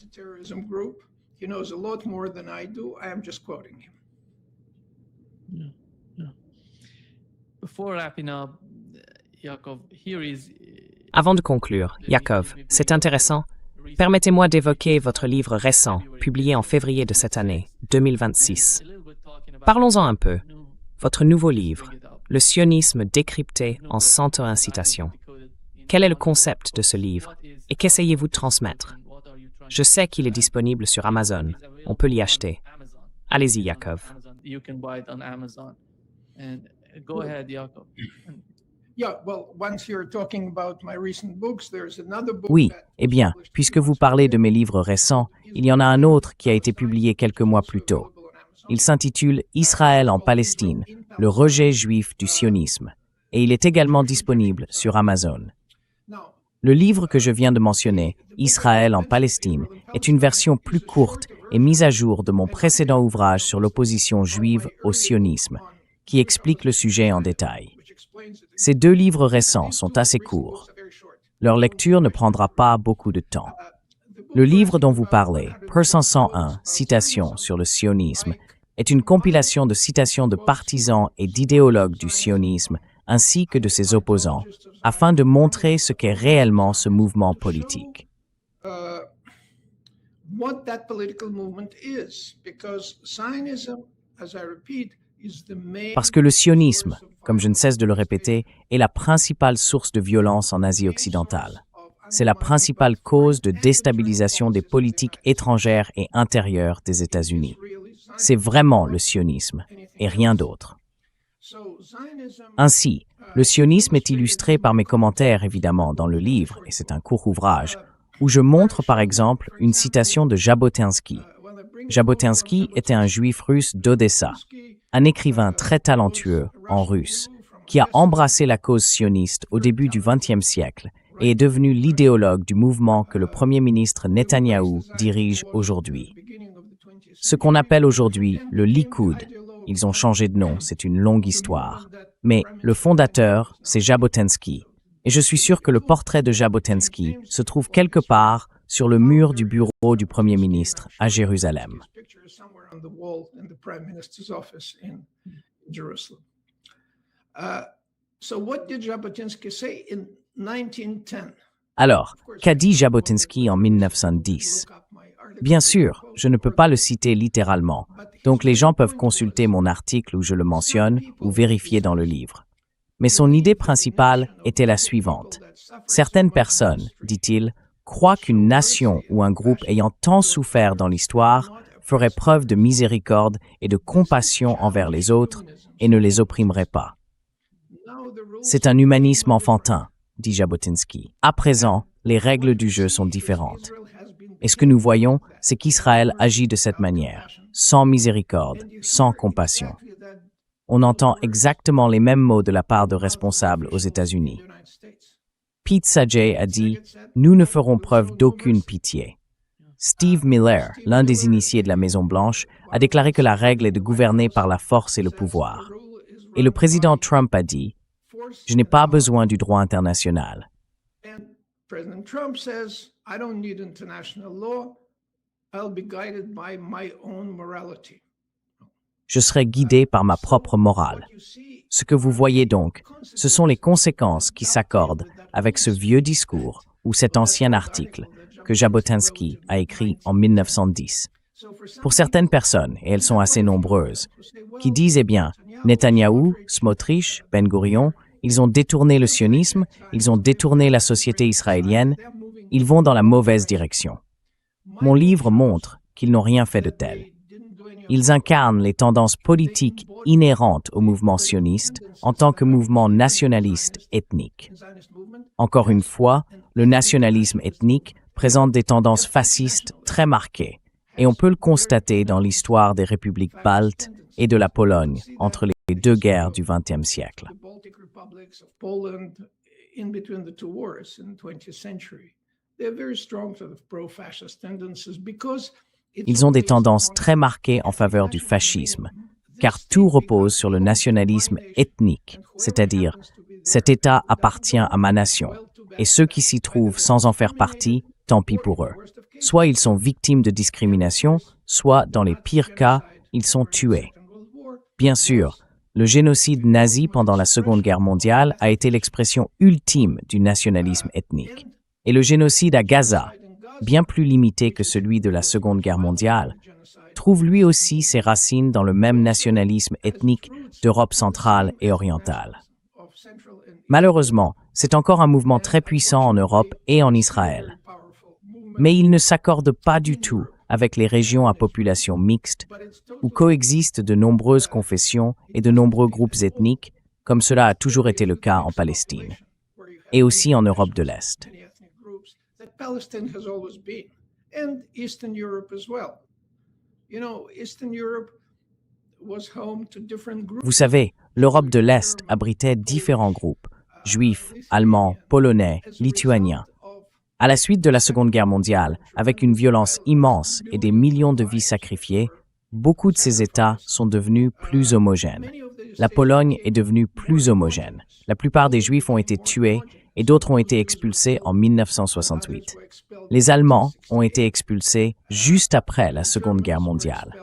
Avant de conclure, Yaakov, c'est intéressant. Permettez-moi d'évoquer votre livre récent, publié en février de cette année, 2026. Parlons-en un peu. Votre nouveau livre, Le sionisme décrypté en 101 citations. Quel est le concept de ce livre et qu'essayez-vous de transmettre? Je sais qu'il est disponible sur Amazon. On peut l'y acheter. Allez-y, Yaakov. Oui, eh bien, puisque vous parlez de mes livres récents, il y en a un autre qui a été publié quelques mois plus tôt. Il s'intitule « Israël en Palestine, le rejet juif du sionisme » et il est également disponible sur Amazon. Le livre que je viens de mentionner, Israël en Palestine, est une version plus courte et mise à jour de mon précédent ouvrage sur l'opposition juive au sionisme, qui explique le sujet en détail. Ces deux livres récents sont assez courts. Leur lecture ne prendra pas beaucoup de temps. Le livre dont vous parlez, Percent 101, Citations sur le sionisme, est une compilation de citations de partisans et d'idéologues du sionisme, ainsi que de ses opposants, afin de montrer ce qu'est réellement ce mouvement politique. What that political movement is, because Zionism, as I repeat, is the main Parce que le sionisme, comme je ne cesse de le répéter, est la principale source de violence en Asie occidentale. C'est la principale cause de déstabilisation des politiques étrangères et intérieures des États-Unis. C'est vraiment le sionisme, et rien d'autre. Ainsi, le sionisme est illustré par mes commentaires, évidemment, dans le livre, et c'est un court ouvrage, où je montre par exemple une citation de Jabotinsky. Jabotinsky était un juif russe d'Odessa, un écrivain très talentueux en russe, qui a embrassé la cause sioniste au début du XXe siècle et est devenu l'idéologue du mouvement que le Premier ministre Netanyahou dirige aujourd'hui. Ce qu'on appelle aujourd'hui le Likoud, ils ont changé de nom, c'est une longue histoire, mais le fondateur, c'est Jabotinsky. Et je suis sûr que le portrait de Jabotinsky se trouve quelque part sur le mur du bureau du Premier ministre à Jérusalem. Alors, qu'a dit Jabotinsky en 1910 ? Bien sûr, je ne peux pas le citer littéralement, donc les gens peuvent consulter mon article où je le mentionne ou vérifier dans le livre. Mais son idée principale était la suivante. Certaines personnes, dit-il, croient qu'une nation ou un groupe ayant tant souffert dans l'histoire ferait preuve de miséricorde et de compassion envers les autres et ne les opprimerait pas. C'est un humanisme enfantin, dit Jabotinsky. À présent, les règles du jeu sont différentes. Et ce que nous voyons, c'est qu'Israël agit de cette manière, sans miséricorde, sans compassion. On entend exactement les mêmes mots de la part de responsables aux États-Unis. Pete Sajay a dit « Nous ne ferons preuve d'aucune pitié ». Steve Miller, l'un des initiés de la Maison-Blanche, a déclaré que la règle est de gouverner par la force et le pouvoir. Et le président Trump a dit « Je n'ai pas besoin du droit international ». President Trump says, I don't need international law. I'll be guided by my own morality. Je serai guidé par ma propre morale. Ce que vous voyez donc, ce sont les conséquences qui s'accordent avec ce vieux discours ou cet ancien article que Jabotinsky a écrit en 1910. Pour certaines personnes, et elles sont assez nombreuses, qui disent, eh bien, Netanyahou, Smotrich, Ben Gurion, ils ont détourné le sionisme, ils ont détourné la société israélienne, ils vont dans la mauvaise direction. Mon livre montre qu'ils n'ont rien fait de tel. Ils incarnent les tendances politiques inhérentes au mouvement sioniste en tant que mouvement nationaliste ethnique. Encore une fois, le nationalisme ethnique présente des tendances fascistes très marquées, et on peut le constater dans l'histoire des républiques baltes et de la Pologne entre les deux guerres du XXe siècle. Ils ont des tendances très marquées en faveur du fascisme, car tout repose sur le nationalisme ethnique, c'est-à-dire « cet État appartient à ma nation », et ceux qui s'y trouvent sans en faire partie, tant pis pour eux. Soit ils sont victimes de discrimination, soit, dans les pires cas, ils sont tués. Bien sûr, le génocide nazi pendant la Seconde Guerre mondiale a été l'expression ultime du nationalisme ethnique. Et le génocide à Gaza, bien plus limité que celui de la Seconde Guerre mondiale, trouve lui aussi ses racines dans le même nationalisme ethnique d'Europe centrale et orientale. Malheureusement, c'est encore un mouvement très puissant en Europe et en Israël. Mais il ne s'accorde pas du tout avec les régions à population mixte, où coexistent de nombreuses confessions et de nombreux groupes ethniques, comme cela a toujours été le cas en Palestine, et aussi en Europe de l'Est. Vous savez, l'Europe de l'Est abritait différents groupes, juifs, allemands, polonais, lituaniens. À la suite de la Seconde Guerre mondiale, avec une violence immense et des millions de vies sacrifiées, beaucoup de ces États sont devenus plus homogènes. La Pologne est devenue plus homogène. La plupart des Juifs ont été tués et d'autres ont été expulsés en 1968. Les Allemands ont été expulsés juste après la Seconde Guerre mondiale.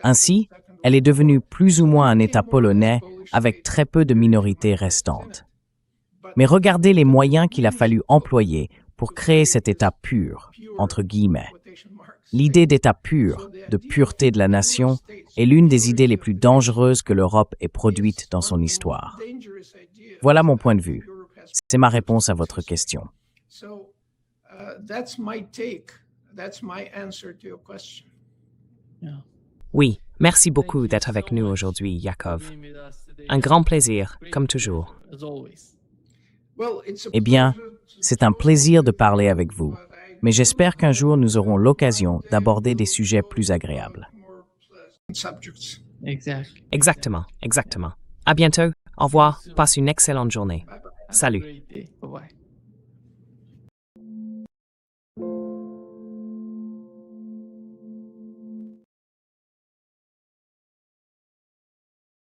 Ainsi, elle est devenue plus ou moins un État polonais avec très peu de minorités restantes. Mais regardez les moyens qu'il a fallu employer pour créer cet État pur, entre guillemets. L'idée d'État pur, de pureté de la nation, est l'une des idées les plus dangereuses que l'Europe ait produites dans son histoire. Voilà mon point de vue. C'est ma réponse à votre question. That's my take. That's my answer to your question. Yeah. Oui, merci beaucoup d'être avec nous aujourd'hui, Yakov. Un grand plaisir, comme toujours. As always. Eh bien, c'est un plaisir de parler avec vous, mais j'espère qu'un jour nous aurons l'occasion d'aborder des sujets plus agréables. Subjects. Exactly. Exactement, exactement. À bientôt. Au revoir. Passe une excellente journée. Salut. Great day. Bye-bye.